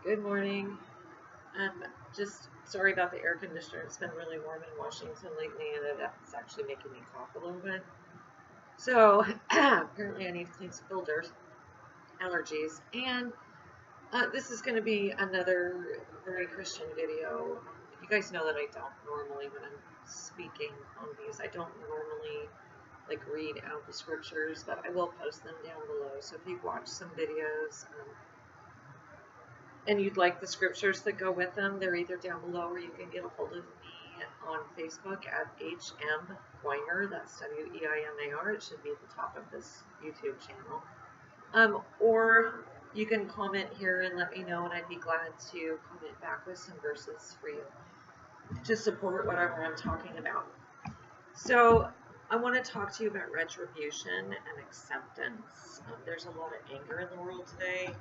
Good morning. Just sorry about the air conditioner. It's been really warm in Washington lately, and it's actually making me cough a little bit. So apparently, I need to clean some filters, allergies, and this is going to be another very Christian video. You guys know that I don't normally, when I'm speaking on these, I don't normally like read out the scriptures, but I will post them down below. So if you watch some videos, and you'd like the scriptures that go with them, they're either down below, or you can get a hold of me on Facebook at HM Weimar. That's WEIMAR. It should be at the top of this YouTube channel. Or you can comment here and let me know, and I'd be glad to comment back with some verses for you to support whatever I'm talking about. So I want to talk to you about retribution and acceptance. There's a lot of anger in the world today,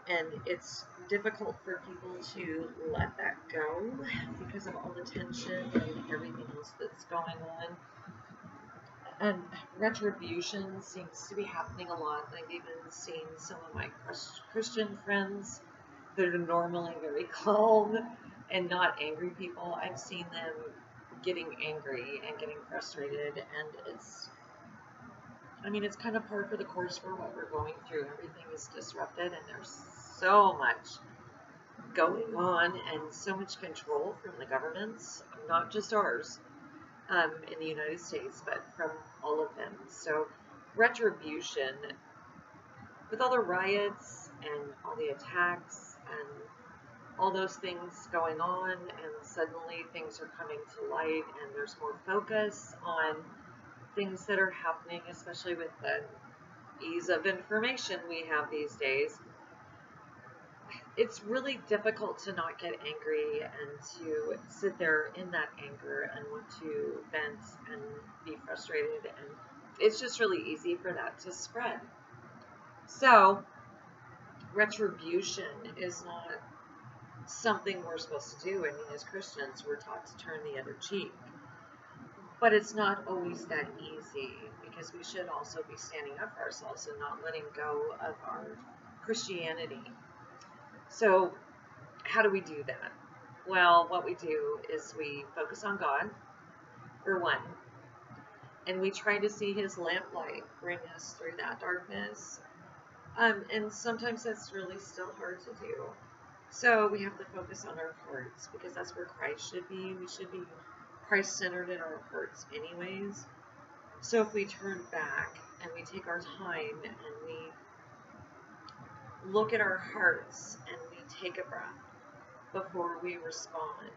and it's difficult for people to let that go because of all the tension and everything else that's going on. And retribution seems to be happening a lot. I've even seen some of my Christian friends that are normally very calm and not angry people. I've seen them getting angry and getting frustrated, and it's kind of par for the course for what we're going through. Everything is disrupted, and there's so much going on and so much control from the governments, not just ours in the United States, but from all of them. So retribution, with all the riots and all the attacks and all those things going on, and suddenly things are coming to light, and there's more focus on things that are happening, especially with the ease of information we have these days. It's really difficult to not get angry and to sit there in that anger and want to vent and be frustrated, and it's just really easy for that to spread. So retribution is not something we're supposed to do. I mean, as Christians, we're taught to turn the other cheek. But it's not always that easy, because we should also be standing up for ourselves and not letting go of our Christianity. So how do we do that? Well, what we do is we focus on God, for one, and we try to see His lamplight bring us through that darkness. And sometimes that's really still hard to do. So we have to focus on our hearts, because that's where Christ should be. We should be Christ-centered in our hearts anyways. So if we turn back and we take our time and we look at our hearts and we take a breath before we respond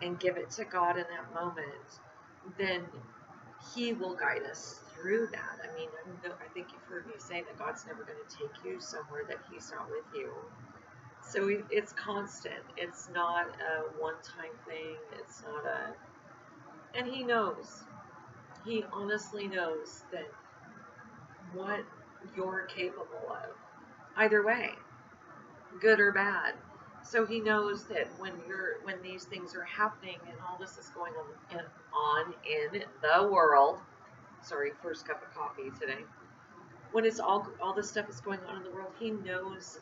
and give it to God in that moment, then He will guide us through that. I mean, I think you've heard me say that God's never going to take you somewhere that He's not with you. So it's constant. It's not a one-time thing. It's not and He knows. He honestly knows that what you're capable of, either way, good or bad. So He knows that when these things are happening and all this is going on in the world. Sorry, first cup of coffee today. When it's all this stuff is going on in the world, He knows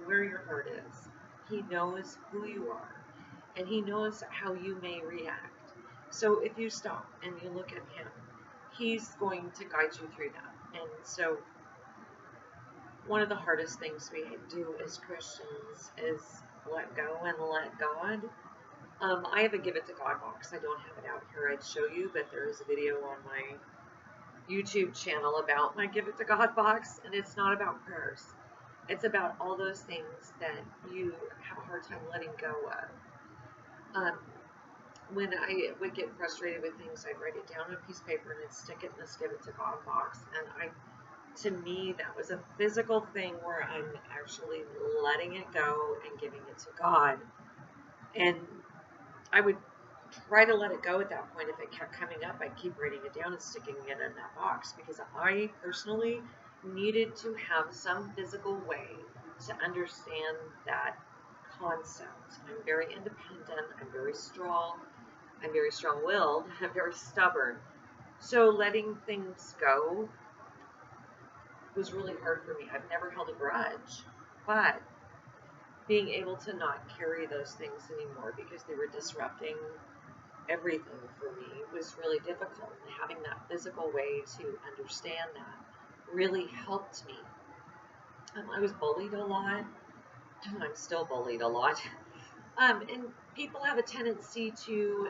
where your heart is. He knows who you are, and He knows how you may react. So if you stop and you look at Him, He's going to guide you through that. And so one of the hardest things we do as Christians is let go and let God. I have a Give It to God box. I don't have it out here. I'd show you, but there is a video on my YouTube channel about my Give It to God box, and it's not about prayers. It's about all those things that you have a hard time letting go of. When I would get frustrated with things, I'd write it down on a piece of paper and I'd stick it in this Give It to God box. And to me, that was a physical thing where I'm actually letting it go and giving it to God. And I would try to let it go at that point. If it kept coming up, I'd keep writing it down and sticking it in that box, because I personally needed to have some physical way to understand that concept. I'm very independent. I'm very strong. I'm very strong-willed. I'm very stubborn. So letting things go was really hard for me. I've never held a grudge. But being able to not carry those things anymore because they were disrupting everything for me was really difficult. And having that physical way to understand that really helped me. I was bullied a lot. I'm still bullied a lot. And people have a tendency to,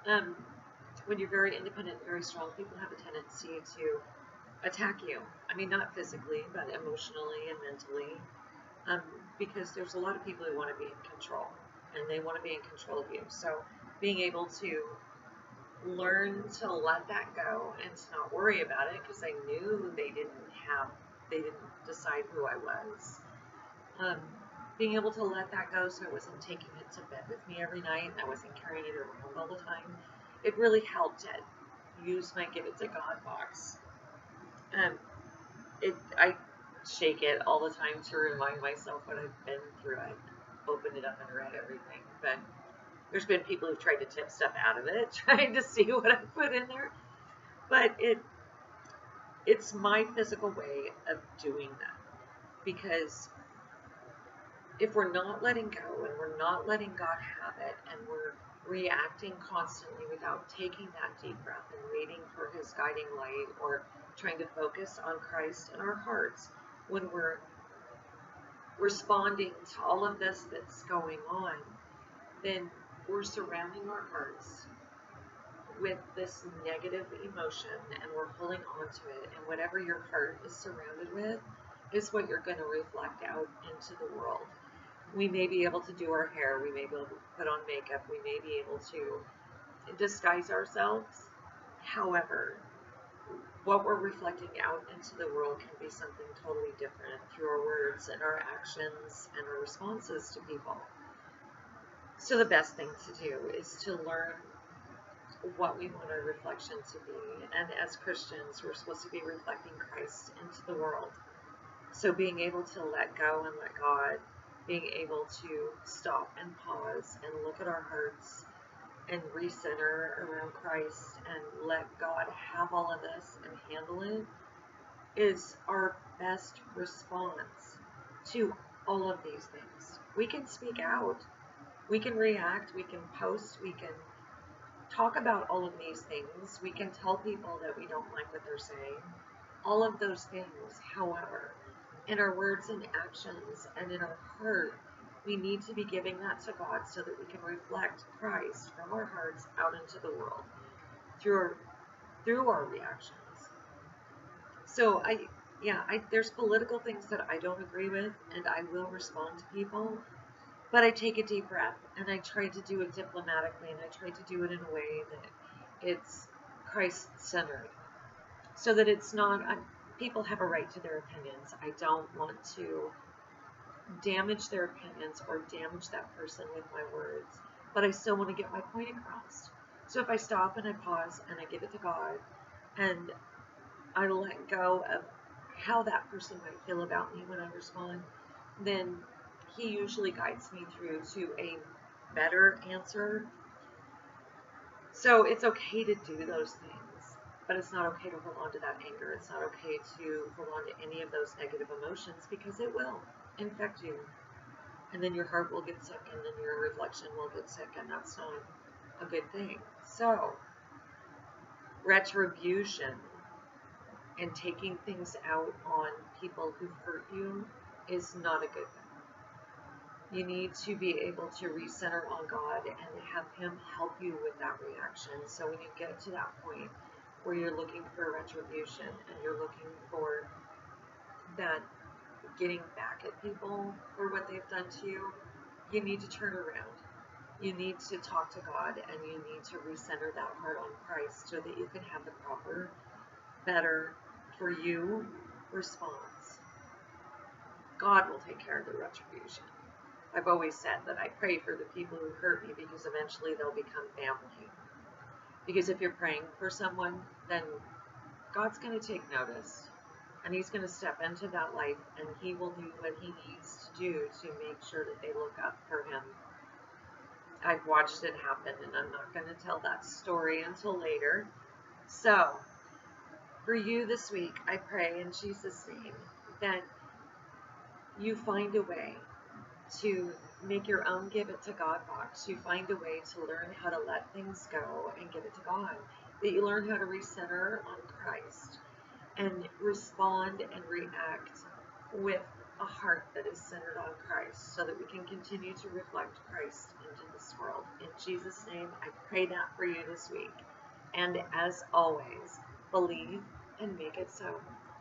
um, when you're very independent, very strong, people have a tendency to attack you. I mean, not physically, but emotionally and mentally. Um, because there's a lot of people who want to be in control, and they want to be in control of you. So being able to learn to let that go and to not worry about it, because I knew they didn't decide who I was. Um, Being able to let that go, so I wasn't taking it to bed with me every night, I wasn't carrying it around all the time. It really helped to use my Give It to God box. I shake it all the time to remind myself what I've been through. I opened it up and read everything, but there's been people who've tried to tip stuff out of it, trying to see what I put in there. But it's my physical way of doing that, because if we're not letting go and we're not letting God have it, and we're reacting constantly without taking that deep breath and waiting for His guiding light, or trying to focus on Christ in our hearts, when we're responding to all of this that's going on, then we're surrounding our hearts with this negative emotion, and we're holding on to it, and whatever your heart is surrounded with is what you're going to reflect out into the world. We may be able to do our hair, we may be able to put on makeup, we may be able to disguise ourselves. However, what we're reflecting out into the world can be something totally different through our words and our actions and our responses to people. So the best thing to do is to learn what we want our reflection to be. And as Christians, we're supposed to be reflecting Christ into the world. So being able to let go and let God, being able to stop and pause and look at our hearts and recenter around Christ and let God have all of this and handle it, is our best response to all of these things. We can speak out, we can react, we can post, we can talk about all of these things, we can tell people that we don't like what they're saying, all of those things. However, in our words and actions and in our heart, we need to be giving that to God so that we can reflect Christ from our hearts out into the world through our reactions. So there's political things that I don't agree with, and I will respond to people, but I take a deep breath and I try to do it diplomatically, and I try to do it in a way that it's Christ-centered, so that it's not. People have a right to their opinions. I don't want to damage their opinions or damage that person with my words, but I still want to get my point across. So if I stop and I pause and I give it to God, and I let go of how that person might feel about me when I respond, then He usually guides me through to a better answer. So it's okay to do those things, but it's not okay to hold on to that anger. It's not okay to hold on to any of those negative emotions, because it will infect you. And then your heart will get sick, and then your reflection will get sick, and that's not a good thing. So, retribution and taking things out on people who hurt you is not a good thing. You need to be able to recenter on God and have Him help you with that reaction. So when you get to that point where you're looking for retribution and you're looking for that getting back at people for what they've done to you, you need to turn around. You need to talk to God, and you need to recenter that heart on Christ so that you can have the proper, better, for you response. God will take care of the retribution. I've always said that I pray for the people who hurt me, because eventually they'll become family. Because if you're praying for someone, then God's going to take notice, and He's going to step into that life, and He will do what He needs to do to make sure that they look up for Him. I've watched it happen, and I'm not going to tell that story until later. So, for you this week, I pray in Jesus' name that you find a way to make your own give it to God box. You find a way to learn how to let things go and give it to God. That you learn how to recenter on Christ and respond and react with a heart that is centered on Christ, so that we can continue to reflect Christ into this world. In Jesus' name, I pray that for you this week. And as always, believe and make it so.